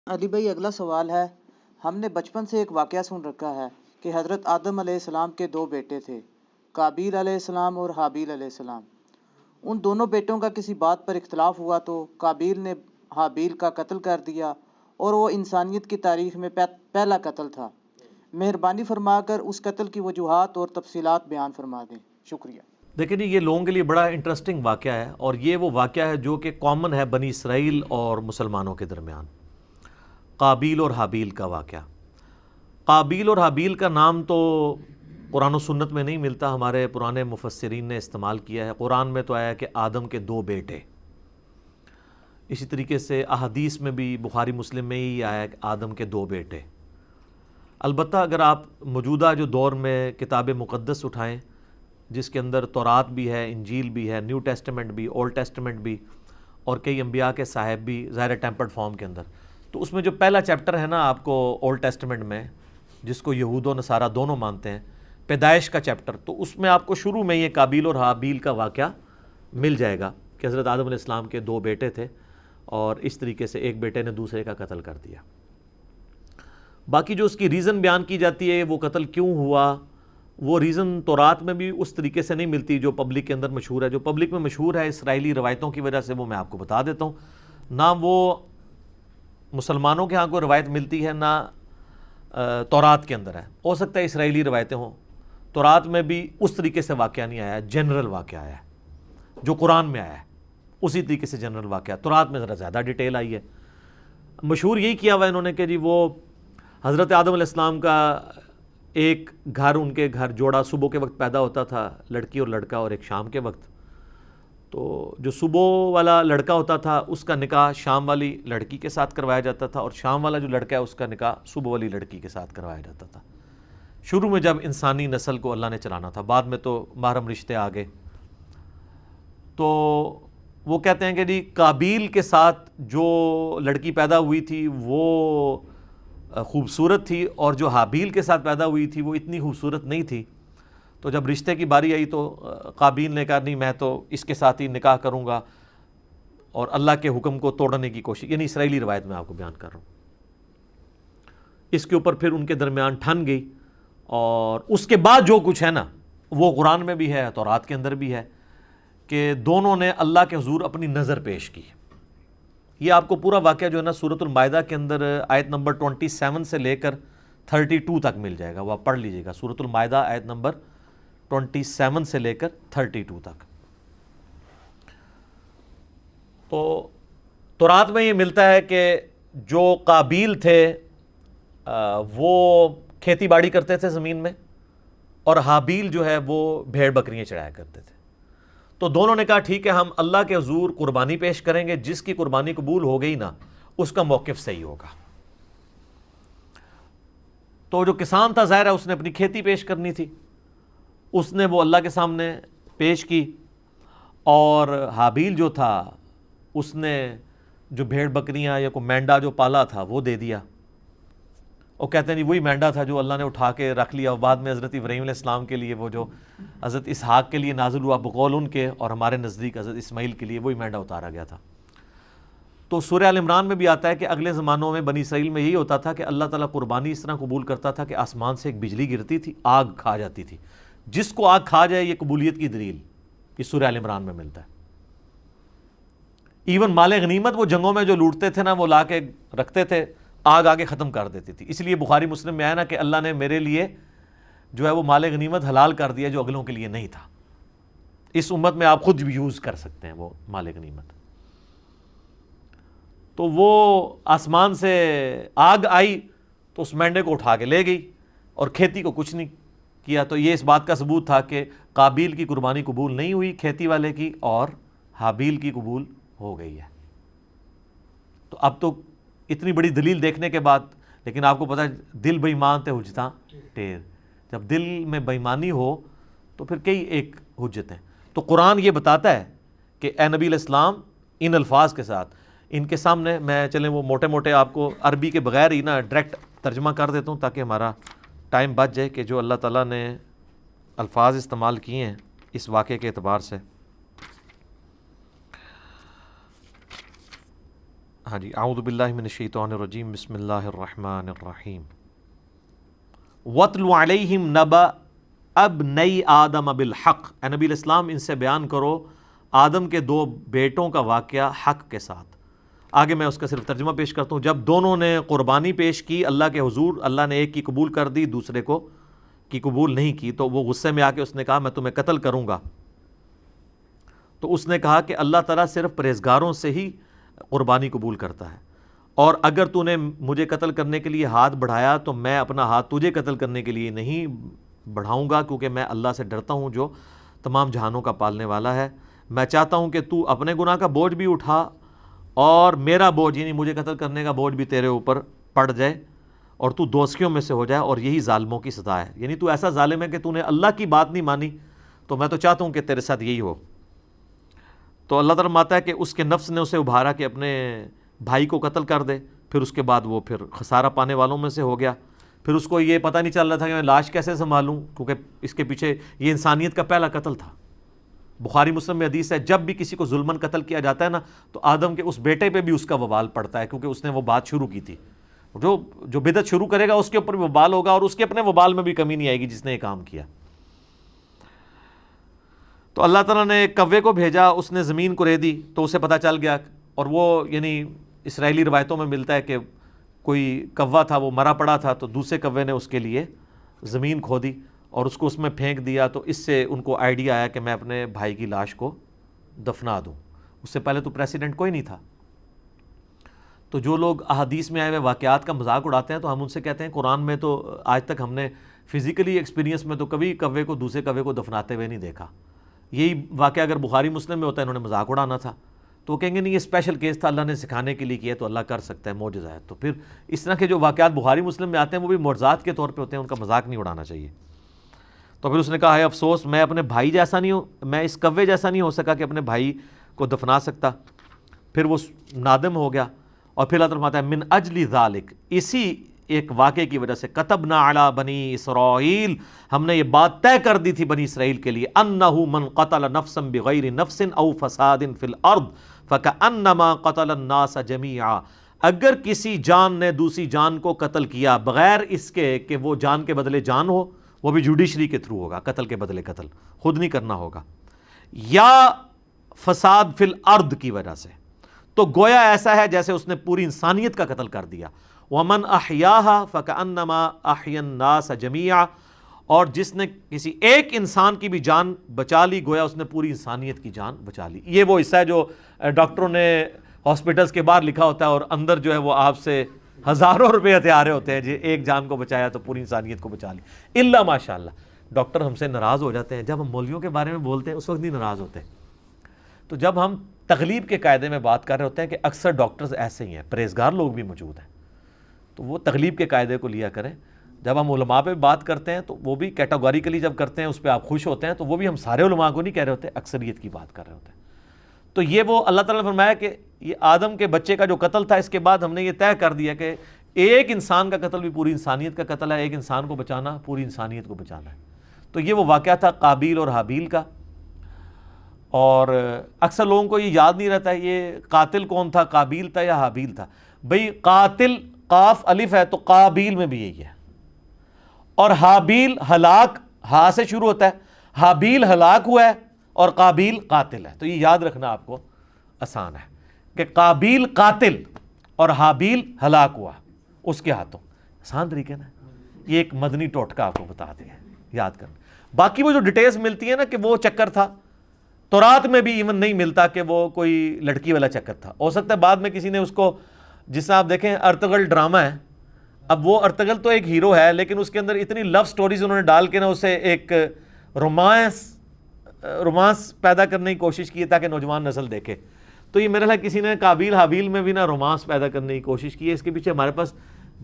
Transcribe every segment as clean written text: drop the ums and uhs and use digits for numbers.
علی بھائی اگلا سوال ہے، ہم نے بچپن سے ایک واقعہ سن رکھا ہے کہ حضرت آدم علیہ السلام کے دو بیٹے تھے، قابیل علیہ السلام اور حابیل علیہ السلام۔ ان دونوں بیٹوں کا کسی بات پر اختلاف ہوا تو قابیل نے حابیل کا قتل کر دیا اور وہ انسانیت کی تاریخ میں پہلا قتل تھا۔ مہربانی فرما کر اس قتل کی وجوہات اور تفصیلات بیان فرما دیں، شکریہ۔ دیکھیں جی، یہ لوگوں کے لیے بڑا انٹرسٹنگ واقعہ ہے، اور یہ وہ واقعہ ہے جو کہ کامن ہے بنی اسرائیل اور مسلمانوں کے درمیان۔ قابیل اور حابیل کا واقعہ۔ قابیل اور حابیل کا نام تو قرآن و سنت میں نہیں ملتا، ہمارے پرانے مفسرین نے استعمال کیا ہے۔ قرآن میں تو آیا کہ آدم کے دو بیٹے، اسی طریقے سے احادیث میں بھی بخاری مسلم میں ہی آیا کہ آدم کے دو بیٹے۔ البتہ اگر آپ موجودہ جو دور میں کتاب مقدس اٹھائیں، جس کے اندر تورات بھی ہے، انجیل بھی ہے، نیو ٹیسٹمنٹ بھی، اولڈ ٹیسٹمنٹ بھی، اور کئی انبیاء کے صاحب بھی ظاہر ٹیمپرڈ فارم کے اندر، تو اس میں جو پہلا چیپٹر ہے نا آپ کو اولڈ ٹیسٹمنٹ میں، جس کو یہود و نصارہ دونوں مانتے ہیں، پیدائش کا چیپٹر، تو اس میں آپ کو شروع میں یہ قابیل اور حابیل کا واقعہ مل جائے گا کہ حضرت آدم علیہ السلام کے دو بیٹے تھے، اور اس طریقے سے ایک بیٹے نے دوسرے کا قتل کر دیا۔ باقی جو اس کی ریزن بیان کی جاتی ہے وہ قتل کیوں ہوا، وہ ریزن تورات میں بھی اس طریقے سے نہیں ملتی جو پبلک کے اندر مشہور ہے۔ جو پبلک میں مشہور ہے اسرائیلی روایتوں کی وجہ سے، وہ میں آپ کو بتا دیتا ہوں۔ نہ وہ مسلمانوں کے ہاں کوئی روایت ملتی ہے، نہ تورات کے اندر ہے۔ ہو سکتا ہے اسرائیلی روایتیں ہوں، تورات میں بھی اس طریقے سے واقعہ نہیں آیا ہے، جنرل واقعہ آیا ہے جو قرآن میں آیا ہے، اسی طریقے سے جنرل واقعہ۔ تورات میں ذرا زیادہ ڈیٹیل آئی ہے۔ مشہور یہی کیا ہوا انہوں نے کہ جی وہ حضرت آدم علیہ السلام کا ایک گھر، ان کے گھر جوڑا صبح کے وقت پیدا ہوتا تھا، لڑکی اور لڑکا، اور ایک شام کے وقت۔ تو جو صبح والا لڑکا ہوتا تھا اس کا نکاح شام والی لڑکی کے ساتھ کروایا جاتا تھا، اور شام والا جو لڑکا ہے اس کا نکاح صبح والی لڑکی کے ساتھ کروایا جاتا تھا، شروع میں جب انسانی نسل کو اللہ نے چلانا تھا۔ بعد میں تو محرم رشتے آ گئے۔ تو وہ کہتے ہیں کہ جی قابیل کے ساتھ جو لڑکی پیدا ہوئی تھی وہ خوبصورت تھی، اور جو حابیل کے ساتھ پیدا ہوئی تھی وہ اتنی خوبصورت نہیں تھی۔ تو جب رشتے کی باری آئی تو قابیل نے کہا نہیں، میں تو اس کے ساتھ ہی نکاح کروں گا، اور اللہ کے حکم کو توڑنے کی کوشش، یعنی اسرائیلی روایت میں آپ کو بیان کر رہا ہوں۔ اس کے اوپر پھر ان کے درمیان ٹھن گئی، اور اس کے بعد جو کچھ ہے نا وہ قرآن میں بھی ہے، تورات کے اندر بھی ہے، کہ دونوں نے اللہ کے حضور اپنی نظر پیش کی۔ یہ آپ کو پورا واقعہ جو ہے نا سورۃ المائدہ کے اندر آیت نمبر 27 سے لے کر 32 تک مل جائے گا، وہ آپ پڑھ لیجئے گا۔ سورۃ المائدہ آیت نمبر 27 سے لے کر 32 تک۔ تو تورات میں یہ ملتا ہے کہ جو قابیل تھے وہ کھیتی باڑی کرتے تھے زمین میں، اور حابیل جو ہے وہ بھیڑ بکریاں چڑھایا کرتے تھے۔ تو دونوں نے کہا ٹھیک ہے، ہم اللہ کے حضور قربانی پیش کریں گے، جس کی قربانی قبول ہو گئی نا اس کا موقف صحیح ہوگا۔ تو جو کسان تھا ظاہر ہے اس نے اپنی کھیتی پیش کرنی تھی، اس نے وہ اللہ کے سامنے پیش کی، اور حابیل جو تھا اس نے جو بھیڑ بکریاں یا کوئی مینڈا جو پالا تھا وہ دے دیا۔ وہ کہتے ہیں جی وہی مینڈا تھا جو اللہ نے اٹھا کے رکھ لیا، اور بعد میں حضرت ابراہیم علیہ السلام کے لیے وہ جو حضرت اسحاق کے لیے نازل ہوا بقول ان کے، اور ہمارے نزدیک حضرت اسماعیل کے لیے وہی مینڈا اتارا گیا تھا۔ تو سورہ آل عمران میں بھی آتا ہے کہ اگلے زمانوں میں بنی اسرائیل میں یہی ہوتا تھا کہ اللہ تعالیٰ قربانی اس طرح قبول کرتا تھا کہ آسمان سے ایک بجلی گرتی تھی، آگ کھا جاتی تھی۔ جس کو آگ کھا جائے یہ قبولیت کی دلیل، یہ سورہ آل عمران میں ملتا ہے۔ ایون مال غنیمت وہ جنگوں میں جو لوٹتے تھے نا وہ لا کے رکھتے تھے، آگ آگے ختم کر دیتی تھی۔ اس لیے بخاری مسلم میں آیا نا کہ اللہ نے میرے لیے جو ہے وہ مال غنیمت حلال کر دیا جو اگلوں کے لیے نہیں تھا۔ اس امت میں آپ خود بھی یوز کر سکتے ہیں وہ مال غنیمت۔ تو وہ آسمان سے آگ آئی تو اس مینڈے کو اٹھا کے لے گئی، اور کھیتی کو کچھ نہیں کیا۔ تو یہ اس بات کا ثبوت تھا کہ قابیل کی قربانی قبول نہیں ہوئی کھیتی والے کی، اور حابیل کی قبول ہو گئی ہے۔ تو اب تو اتنی بڑی دلیل دیکھنے کے بعد، لیکن آپ کو پتہ ہے دل بے ایمان تے حجتاں ٹھیر، جب دل میں بے ایمانی ہو تو پھر کئی ایک حجتیں۔ تو قرآن یہ بتاتا ہے کہ اے نبی علیہ السلام ان الفاظ کے ساتھ، ان کے سامنے میں چلیں وہ موٹے موٹے آپ کو عربی کے بغیر ہی نا ڈائریکٹ ترجمہ کر دیتا ہوں تاکہ ہمارا ٹائم بچ جائے، کہ جو اللہ تعالیٰ نے الفاظ استعمال کیے ہیں اس واقعے کے اعتبار سے۔ ہاں جی، اعوذ باللہ من الشیطان الرجیم، بسم اللہ الرحمن الرحیم۔ وَاتْلُ عَلَيْهِمْ نَبَأَ ابْنَيْ آدَمَ بِالْحَقِّ، اے نبی علیہ السلام ان سے بیان کرو آدم کے دو بیٹوں کا واقعہ حق کے ساتھ۔ آگے میں اس کا صرف ترجمہ پیش کرتا ہوں۔ جب دونوں نے قربانی پیش کی اللہ کے حضور، اللہ نے ایک کی قبول کر دی، دوسرے کو کی قبول نہیں کی، تو وہ غصے میں آ کے اس نے کہا میں تمہیں قتل کروں گا۔ تو اس نے کہا کہ اللہ تعالیٰ صرف پرہیزگاروں سے ہی قربانی قبول کرتا ہے، اور اگر تو نے مجھے قتل کرنے کے لیے ہاتھ بڑھایا تو میں اپنا ہاتھ تجھے قتل کرنے کے لیے نہیں بڑھاؤں گا، کیونکہ میں اللہ سے ڈرتا ہوں جو تمام جہانوں کا پالنے والا ہے۔ میں چاہتا ہوں کہ تو اپنے گناہ کا بوجھ بھی اٹھا اور میرا بوجھ، یعنی مجھے قتل کرنے کا بوجھ بھی تیرے اوپر پڑ جائے اور تو دوزخیوں میں سے ہو جائے، اور یہی ظالموں کی سزا ہے۔ یعنی تو ایسا ظالم ہے کہ تو نے اللہ کی بات نہیں مانی، تو میں تو چاہتا ہوں کہ تیرے ساتھ یہی ہو۔ تو اللہ تعالیٰ فرماتا ہے کہ اس کے نفس نے اسے ابھارا کہ اپنے بھائی کو قتل کر دے، پھر اس کے بعد وہ پھر خسارہ پانے والوں میں سے ہو گیا۔ پھر اس کو یہ پتہ نہیں چل رہا تھا کہ میں لاش کیسے سنبھالوں، کیونکہ اس کے پیچھے یہ انسانیت کا پہلا قتل تھا۔ بخاری مسلم میں حدیث ہے جب بھی کسی کو ظلماً قتل کیا جاتا ہے نا، تو آدم کے اس بیٹے پہ بھی اس کا وبال پڑتا ہے، کیونکہ اس نے وہ بات شروع کی تھی۔ جو بدعت شروع کرے گا اس کے اوپر بھی وبال ہوگا، اور اس کے اپنے وبال میں بھی کمی نہیں آئے گی جس نے یہ کام کیا۔ تو اللہ تعالیٰ نے ایک کوے کو بھیجا، اس نے زمین کو ریدی تو اسے پتہ چل گیا، اور وہ یعنی اسرائیلی روایتوں میں ملتا ہے کہ کوئی کوا تھا وہ مرا پڑا تھا، تو دوسرے کوے نے اس کے لیے زمین کھودی اور اس کو اس میں پھینک دیا، تو اس سے ان کو آئیڈیا آیا کہ میں اپنے بھائی کی لاش کو دفنا دوں۔ اس سے پہلے تو پریسیڈنٹ کوئی نہیں تھا۔ تو جو لوگ احادیث میں آئے ہوئے واقعات کا مذاق اڑاتے ہیں تو ہم ان سے کہتے ہیں قرآن میں تو آج تک ہم نے فزیکلی ایکسپیرینس میں تو کبھی کوے کو دوسرے کوے کو دفناتے ہوئے نہیں دیکھا۔ یہی واقعہ اگر بخاری مسلم میں ہوتا ہے انہوں نے مذاق اڑانا تھا، تو وہ کہیں گے نہیں یہ اسپیشل کیس تھا، اللہ نے سکھانے کے لیے کیا تو اللہ کر سکتا ہے، معجزہ ہے۔ تو پھر اس طرح کے جو واقعات بخاری مسلم میں آتے ہیں وہ بھی معجزات کے طور پہ ہوتے ہیں، ان کا مذاق نہیں اڑانا چاہیے۔ تو پھر اس نے کہا ہے افسوس، میں اپنے بھائی جیسا نہیں ہوں، میں اس کوے جیسا نہیں ہو سکا کہ اپنے بھائی کو دفنا سکتا۔ پھر وہ نادم ہو گیا، اور پھر اللہ تعالیٰ فرماتا ہے من اجل ذالک، اسی ایک واقعے کی وجہ سے کتبنا علی بنی اسرائیل، ہم نے یہ بات طے کر دی تھی بنی اسرائیل کے لیے، انہ من قتل نفسا بغیر نفس او فساد فی الارض فکأنما قتل الناس جمیعا، اگر کسی جان نے دوسری جان کو قتل کیا بغیر اس کے کہ وہ جان کے بدلے جان ہو، وہ بھی جوڈیشری کے تھرو ہوگا، قتل کے بدلے قتل خود نہیں کرنا ہوگا، یا فساد فی الارض کی وجہ سے، تو گویا ایسا ہے جیسے اس نے پوری انسانیت کا قتل کر دیا۔ وَمَنْ أَحْيَاهَا فَكَأَنَّمَا أَحْيَا النَّاسَ جَمِيعًا، اور جس نے کسی ایک انسان کی بھی جان بچا لی گویا اس نے پوری انسانیت کی جان بچا لی۔ یہ وہ حصہ ہے جو ڈاکٹروں نے ہاسپٹلس کے باہر لکھا ہوتا ہے، اور اندر جو ہے وہ آپ سے ہزاروں روپے ہتھیارے ہوتے ہیں جی ایک جان کو بچایا تو پوری انسانیت کو بچا لی۔ الا ماشاء اللہ ڈاکٹر ہم سے ناراض ہو جاتے ہیں، جب ہم مولویوں کے بارے میں بولتے ہیں اس وقت نہیں ناراض ہوتے، تو جب ہم تغلیب کے قاعدے میں بات کر رہے ہوتے ہیں کہ اکثر ڈاکٹرز ایسے ہی ہیں، پرہیزگار لوگ بھی موجود ہیں، تو وہ تغلیب کے قاعدے کو لیا کریں۔ جب ہم علماء پہ بات کرتے ہیں تو وہ بھی کیٹاگوریکلی جب کرتے ہیں اس پہ آپ خوش ہوتے ہیں، تو وہ بھی ہم سارے علماء کو نہیں کہہ رہے ہوتے، اکثریت کی بات کر رہے ہوتے ہیں۔ تو یہ وہ اللہ تعالیٰ نے فرمایا کہ یہ آدم کے بچے کا جو قتل تھا، اس کے بعد ہم نے یہ طے کر دیا کہ ایک انسان کا قتل بھی پوری انسانیت کا قتل ہے، ایک انسان کو بچانا پوری انسانیت کو بچانا ہے۔ تو یہ وہ واقعہ تھا قابیل اور حابیل کا، اور اکثر لوگوں کو یہ یاد نہیں رہتا ہے یہ قاتل کون تھا، قابیل تھا یا حابیل تھا۔ بھئی قاتل قاف الف ہے تو قابیل میں بھی یہی ہے، اور حابیل ہلاک ہا سے شروع ہوتا ہے، حابیل ہلاک ہوا ہے اور قابیل قاتل ہے۔ تو یہ یاد رکھنا آپ کو آسان ہے کہ قابیل قاتل اور حابیل ہلاک ہوا اس کے ہاتھوں، آسان طریقے نا۔ یہ ایک مدنی ٹوٹکہ آپ کو بتا دیا یاد کرنا۔ باقی وہ جو ڈیٹیلز ملتی ہے نا کہ وہ چکر تھا، تورات میں بھی ایون نہیں ملتا کہ وہ کوئی لڑکی والا چکر تھا، ہو سکتا ہے بعد میں کسی نے اس کو، جس سے آپ دیکھیں ارطغرل ڈرامہ ہے، اب وہ ارطغرل تو ایک ہیرو ہے لیکن اس کے اندر اتنی لو سٹوریز انہوں نے ڈال کے نا اسے ایک رومانس پیدا کرنے کی کوشش کی ہے تاکہ نوجوان نسل دیکھے۔ تو یہ میرے خیال کسی نے قابیل حابیل میں بھی نا رومانس پیدا کرنے کی کوشش کی ہے، اس کے پیچھے ہمارے پاس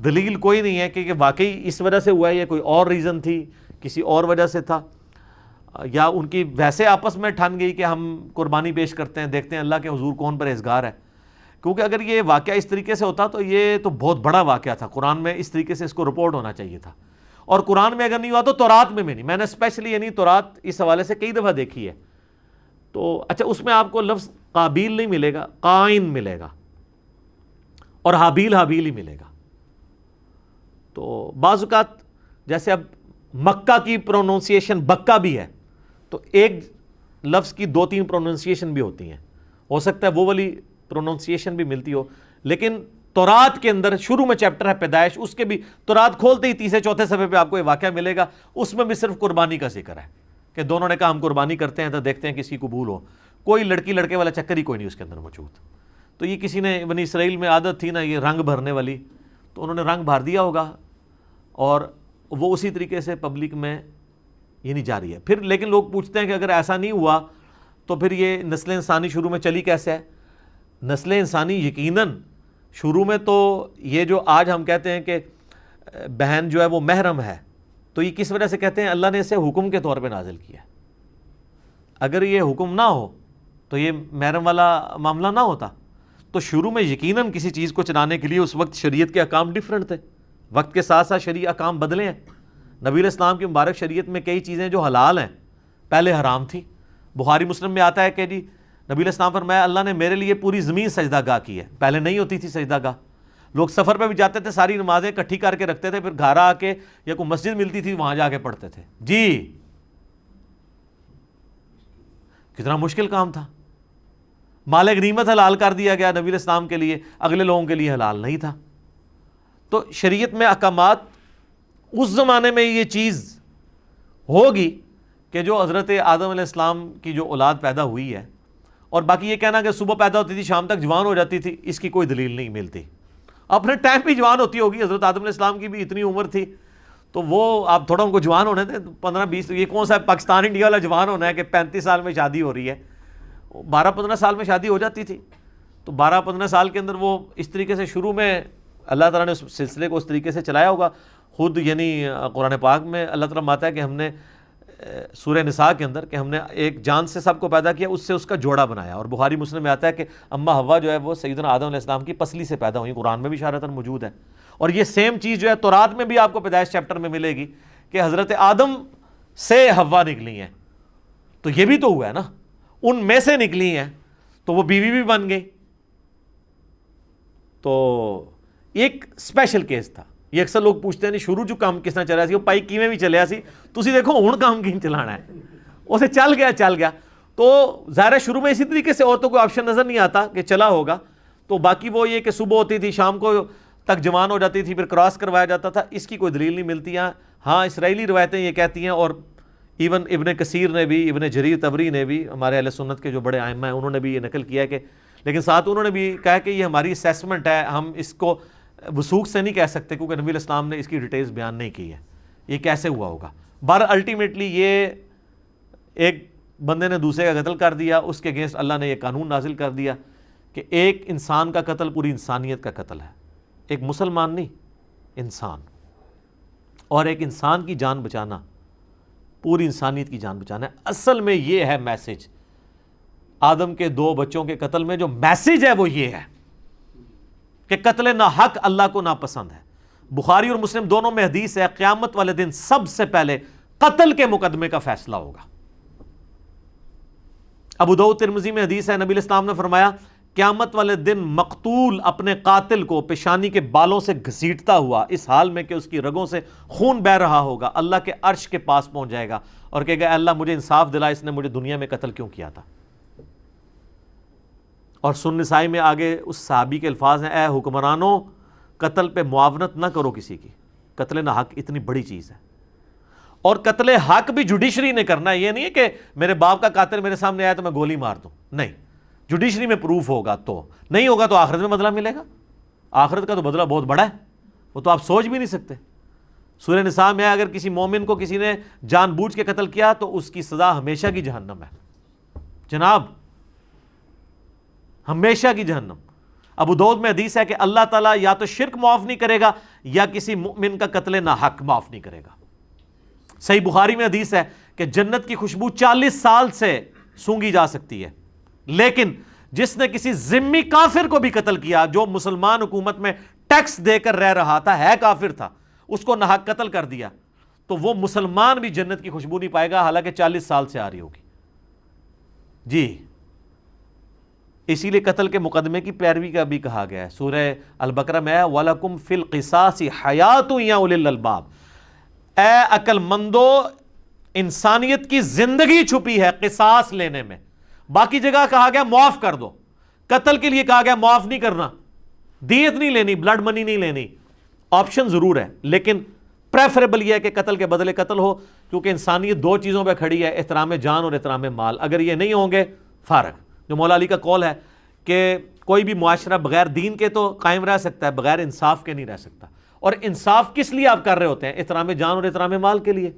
دلیل کوئی نہیں ہے کہ واقعی اس وجہ سے ہوا ہے یا کوئی اور ریزن تھی، کسی اور وجہ سے تھا، یا ان کی ویسے آپس میں ٹھن گئی کہ ہم قربانی پیش کرتے ہیں، دیکھتے ہیں اللہ کے حضور کون پرہیزگار ہے۔ کیونکہ اگر یہ واقعہ اس طریقے سے ہوتا تو یہ تو بہت بڑا واقعہ تھا، قرآن میں اس طریقے سے اس کو رپورٹ ہونا چاہیے تھا، اور قرآن میں اگر نہیں ہوا تو تورات میں نہیں۔ میں نے اسپیشلی یعنی تورات اس حوالے سے کئی دفعہ دیکھی ہے، تو اچھا اس میں آپ کو لفظ قابیل نہیں ملے گا، قائن ملے گا، اور حابیل حابیل ہی ملے گا. تو بعض اوقات جیسے اب مکہ کی پروننسیشن بکہ بھی ہے, تو ایک لفظ کی 2-3 پروننسیشن بھی ہوتی ہیں, ہو سکتا ہے وہ والی پروننسیشن بھی ملتی ہو. لیکن تورات کے اندر شروع میں چیپٹر ہے پیدائش, اس کے بھی تورات کھولتے ہی 3-4 صفحے پہ آپ کو یہ واقعہ ملے گا, اس میں بھی صرف قربانی کا ذکر ہے کہ دونوں نے کہا ہم قربانی کرتے ہیں تو دیکھتے ہیں کس کی قبول ہو. کوئی لڑکی لڑکے والا چکر ہی کوئی نہیں اس کے اندر موجود. تو یہ کسی نے بنی اسرائیل میں عادت تھی نا یہ رنگ بھرنے والی, تو انہوں نے رنگ بھر دیا ہوگا اور وہ اسی طریقے سے پبلک میں یہ نہیں جاری ہے. پھر لیکن لوگ پوچھتے ہیں کہ اگر ایسا نہیں ہوا تو پھر یہ نسل انسانی شروع میں چلی کیسے ہے؟ نسل انسانی یقیناً شروع میں تو یہ جو آج ہم کہتے ہیں کہ بہن جو ہے وہ محرم ہے, تو یہ کس وجہ سے کہتے ہیں؟ اللہ نے اسے حکم کے طور پہ نازل کیا ہے. اگر یہ حکم نہ ہو تو یہ محرم والا معاملہ نہ ہوتا. تو شروع میں یقیناً کسی چیز کو چلانے کے لیے اس وقت شریعت کے احکام ڈیفرنٹ تھے, وقت کے ساتھ ساتھ شرعی احکام بدلے ہیں. نبی علیہ السلام کی مبارک شریعت میں کئی چیزیں جو حلال ہیں پہلے حرام تھی. بخاری مسلم میں آتا ہے کہ جی نبی علیہ السلام فرمایا اللہ نے میرے لیے پوری زمین سجدہ گاہ کی ہے, پہلے نہیں ہوتی تھی سجدہ گاہ. لوگ سفر پہ بھی جاتے تھے, ساری نمازیں اکٹھی کر کے رکھتے تھے, پھر گھر آ کے یا کوئی مسجد ملتی تھی وہاں جا کے پڑھتے تھے. جی کتنا مشکل کام تھا. مال غنیمت حلال کر دیا گیا نبی علیہ السلام کے لیے, اگلے لوگوں کے لیے حلال نہیں تھا. تو شریعت میں احکامات اس زمانے میں یہ چیز ہوگی کہ جو حضرت آدم علیہ السلام کی جو اولاد پیدا ہوئی ہے, اور باقی یہ کہنا کہ صبح پیدا ہوتی تھی شام تک جوان ہو جاتی تھی, اس کی کوئی دلیل نہیں ملتی. اپنے ٹائم پہ جوان ہوتی ہوگی, حضرت آدم علیہ السلام کی بھی اتنی عمر تھی, تو وہ آپ تھوڑا ان کو جوان ہونے تھے 15-20. یہ کون سا پاکستان انڈیا والا جوان ہونا ہے کہ 35 سال میں شادی ہو رہی ہے؟ 12-15 سال میں شادی ہو جاتی تھی. تو 12-15 سال کے اندر وہ اس طریقے سے شروع میں اللہ تعالیٰ نے اس سلسلے کو اس طریقے سے چلایا ہوگا. خود یعنی قرآن پاک میں اللہ تعالیٰ ماتا ہے کہ ہم نے سورہ نساء کے اندر کہ ہم نے ایک جان سے سب کو پیدا کیا, اس سے اس کا جوڑا بنایا. اور بخاری مسلم میں آتا ہے کہ اما حوا جو ہے وہ سیدنا آدم علیہ السلام کی پسلی سے پیدا ہوئی, قرآن میں بھی اشارتاً موجود ہے. اور یہ سیم چیز جو ہے تورات میں بھی آپ کو پیدائش چیپٹر میں ملے گی کہ حضرت آدم سے حوا نکلی ہیں. تو یہ بھی تو ہوا ہے نا, ان میں سے نکلی ہیں تو وہ بیوی بھی بن گئی. تو ایک اسپیشل کیس تھا. یہ اکثر لوگ پوچھتے ہیں نہیں شروع جو کام کس طرح چلیا سی, وہ پائی کیویں بھی چلیا سی, تسی دیکھو ہن کام کیں چلانا ہے, اسے چل گیا. تو ظاہر ہے شروع میں اسی طریقے سے عورتوں کو آپشن نظر نہیں آتا کہ چلا ہوگا. تو باقی وہ یہ کہ صبح ہوتی تھی شام کو تک جوان ہو جاتی تھی, پھر کراس کروایا جاتا تھا, اس کی کوئی دلیل نہیں ملتی. ہاں اسرائیلی روایتیں یہ کہتی ہیں, اور ایون ابن کثیر نے بھی, ابن جریر طبری نے بھی, ہمارے اہل سنت کے جو بڑے ائمہ ہیں انہوں نے بھی یہ نقل کیا ہے کہ, لیکن ساتھ انہوں نے بھی کہا کہ یہ ہماری اسیسمنٹ ہے, ہم اس کو وثوق سے نہیں کہہ سکتے کیونکہ نبی علیہ السلام نے اس کی ڈیٹیلز بیان نہیں کی ہے یہ کیسے ہوا ہوگا. الٹیمیٹلی یہ ایک بندے نے دوسرے کا قتل کر دیا, اس کے اگینسٹ اللہ نے یہ قانون نازل کر دیا کہ ایک انسان کا قتل پوری انسانیت کا قتل ہے, ایک مسلمان نہیں انسان, اور ایک انسان کی جان بچانا پوری انسانیت کی جان بچانا ہے. اصل میں یہ ہے میسج آدم کے 2 بچوں کے قتل میں, جو میسج ہے وہ یہ ہے کہ قتل نہ حق اللہ کو ناپسند ہے. بخاری اور مسلم دونوں میں حدیث ہے قیامت والے دن سب سے پہلے قتل کے مقدمے کا فیصلہ ہوگا. ابو داؤد ترمذی میں حدیث ہے نبی علیہ السلام نے فرمایا قیامت والے دن مقتول اپنے قاتل کو پیشانی کے بالوں سے گھسیٹتا ہوا اس حال میں کہ اس کی رگوں سے خون بہہ رہا ہوگا, اللہ کے عرش کے پاس پہنچ جائے گا اور کہے گا اللہ مجھے انصاف دلا, اس نے مجھے دنیا میں قتل کیوں کیا تھا. اور سنن نسائی میں آگے اس صحابی کے الفاظ ہیں, اے حکمرانوں قتل پہ معاونت نہ کرو کسی کی, قتل نہ حق اتنی بڑی چیز ہے. اور قتل حق بھی جوڈیشری نے کرنا ہے, یہ نہیں ہے کہ میرے باپ کا قاتل میرے سامنے آیا تو میں گولی مار دوں, نہیں, جوڈیشری میں پروف ہوگا, تو نہیں ہوگا تو آخرت میں بدلہ ملے گا. آخرت کا تو بدلہ بہت بڑا ہے, وہ تو آپ سوچ بھی نہیں سکتے. سورہ نساء میں اگر کسی مومن کو کسی نے جان بوجھ کے قتل کیا تو اس کی سزا ہمیشہ کی جہنم ہے جناب, ہمیشہ کی جہنم. ابو داؤد میں حدیث ہے کہ اللہ تعالیٰ یا تو شرک معاف نہیں کرے گا یا کسی مؤمن کا قتل نہ حق معاف نہیں کرے گا. صحیح بخاری میں حدیث ہے کہ جنت کی خوشبو 40 سال سے سونگی جا سکتی ہے, لیکن جس نے کسی ذمی کافر کو بھی قتل کیا جو مسلمان حکومت میں ٹیکس دے کر رہ رہا تھا, ہے کافر تھا, اس کو ناحق قتل کر دیا تو وہ مسلمان بھی جنت کی خوشبو نہیں پائے گا حالانکہ 40 سال سے آ رہی ہوگی. جی اسی لیے قتل کے مقدمے کی پیروی کا بھی کہا گیا ہے. سورہ البقرہ میں ہے وَلَكُمْ فِي الْقِصَاصِ حَيَاتٌ يَا أُولِي الْأَلْبَابِ, اے عقل مندو انسانیت کی زندگی چھپی ہے قصاص لینے میں. باقی جگہ کہا گیا معاف کر دو, قتل کے لیے کہا گیا معاف نہیں کرنا, دیت نہیں لینی, بلڈ منی نہیں لینی. آپشن ضرور ہے لیکن پریفریبل یہ ہے کہ قتل کے بدلے قتل ہو, کیونکہ انسانیت دو چیزوں پہ کھڑی ہے, احترام جان اور احترام مال. اگر یہ نہیں ہوں گے فارغ. جو مولا علی کا قول ہے کہ کوئی بھی معاشرہ بغیر دین کے تو قائم رہ سکتا ہے, بغیر انصاف کے نہیں رہ سکتا. اور انصاف کس لیے آپ کر رہے ہوتے ہیں؟ احترام جان اور احترام مال کے لیے.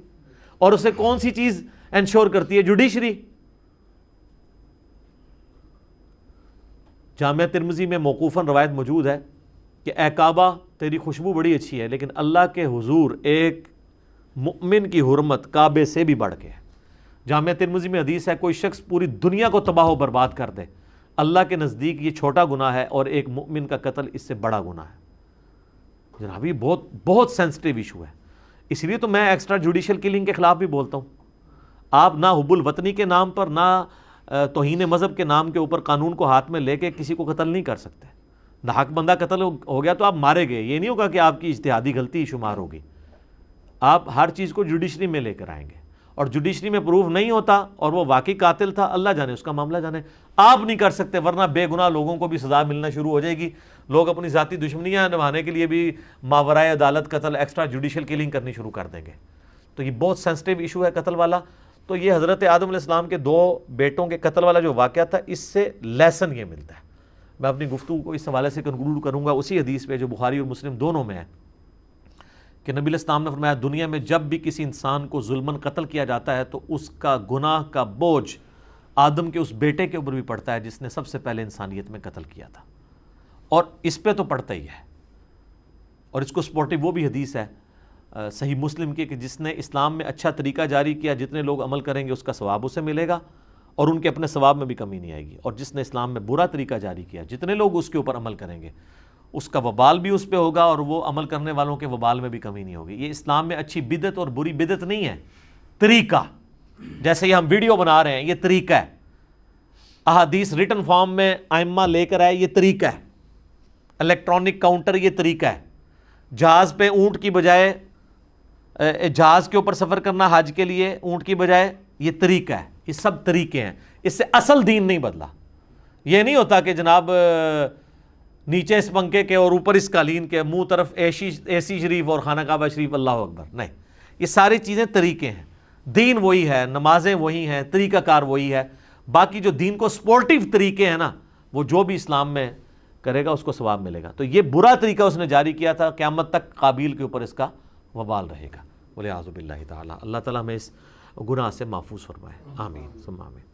اور اسے کون سی چیز انشور کرتی ہے؟ جوڈیشری. جامعہ ترمذی میں موقوفاً روایت موجود ہے کہ اے کعبہ تیری خوشبو بڑی اچھی ہے, لیکن اللہ کے حضور ایک مؤمن کی حرمت کعبے سے بھی بڑھ کے ہے. جامعہ ترمذی میں حدیث ہے کوئی شخص پوری دنیا کو تباہ و برباد کر دے, اللہ کے نزدیک یہ چھوٹا گناہ ہے, اور ایک مؤمن کا قتل اس سے بڑا گناہ ہے. جناب یہ بہت بہت سینسٹیو ایشو ہے. اس لیے تو میں ایکسٹرا جوڈیشل کلنگ کے خلاف بھی بولتا ہوں. آپ نہ حب الوطنی کے نام پر نہ توہین مذہب کے نام کے اوپر قانون کو ہاتھ میں لے کے کسی کو قتل نہیں کر سکتے. ناحق بندہ قتل ہو گیا تو آپ مارے گئے, یہ نہیں ہوگا کہ آپ کی اجتہادی غلطی شمار ہوگی. آپ ہر چیز کو جوڈیشری میں لے کر آئیں گے, اور جوڈیشری میں پروف نہیں ہوتا اور وہ واقعی قاتل تھا, اللہ جانے اس کا معاملہ جانے. آپ نہیں کر سکتے, ورنہ بے گناہ لوگوں کو بھی سزا ملنا شروع ہو جائے گی. لوگ اپنی ذاتی دشمنیاں نبھانے کے لیے بھی ماورائے عدالت قتل, ایکسٹرا جوڈیشل کلنگ کرنی شروع کر دیں گے. تو یہ بہت سینسٹیو ایشو ہے قتل والا. تو یہ حضرت آدم علیہ السلام کے دو بیٹوں کے قتل والا جو واقعہ تھا, اس سے لیسن یہ ملتا ہے. میں اپنی گفتگو کو اس حوالے سے کنکلوڈ کروں گا اسی حدیث پہ جو بخاری اور مسلم دونوں میں ہے کہ نبی علیہ السلام نے فرمایا دنیا میں جب بھی کسی انسان کو ظلماً قتل کیا جاتا ہے تو اس کا گناہ کا بوجھ آدم کے اس بیٹے کے اوپر بھی پڑتا ہے جس نے سب سے پہلے انسانیت میں قتل کیا تھا, اور اس پہ تو پڑتا ہی ہے. اور اس کو سپورٹو وہ بھی حدیث ہے صحیح مسلم کی کہ جس نے اسلام میں اچھا طریقہ جاری کیا, جتنے لوگ عمل کریں گے اس کا ثواب اسے ملے گا اور ان کے اپنے ثواب میں بھی کمی نہیں آئے گی. اور جس نے اسلام میں برا طریقہ جاری کیا, جتنے لوگ اس کے اوپر عمل کریں گے اس کا وبال بھی اس پہ ہوگا اور وہ عمل کرنے والوں کے وبال میں بھی کمی نہیں ہوگی. یہ اسلام میں اچھی بدعت اور بری بدعت نہیں ہے, طریقہ. جیسے یہ ہم ویڈیو بنا رہے ہیں یہ طریقہ ہے, احادیث ریٹن فارم میں ائمہ لے کر آئے یہ طریقہ ہے, الیکٹرانک کاؤنٹر یہ طریقہ ہے, جہاز پہ اونٹ کی بجائے جہاز کے اوپر سفر کرنا حج کے لیے اونٹ کی بجائے یہ طریقہ ہے. یہ سب طریقے ہیں, اس سے اصل دین نہیں بدلا. یہ نہیں ہوتا کہ جناب نیچے اس پنکھے کے اور اوپر اس قالین کے, منہ طرف اے سی شریف اور خانہ کعبہ شریف, اللہ اکبر. نہیں, یہ ساری چیزیں طریقے ہیں. دین وہی ہے, نمازیں وہی ہیں, طریقہ کار وہی ہے. باقی جو دین کو سپورٹیو طریقے ہیں نا, وہ جو بھی اسلام میں کرے گا اس کو ثواب ملے گا. تو یہ برا طریقہ اس نے جاری کیا تھا, قیامت تک قابیل کے اوپر اس کا وبال رہے گا. وَلِعَاذُ بِاللَّهِ تعالیٰ. اللہ تعالیٰ ہمیں اس گناہ سے محفوظ فرمائے. آمین ثم آمین.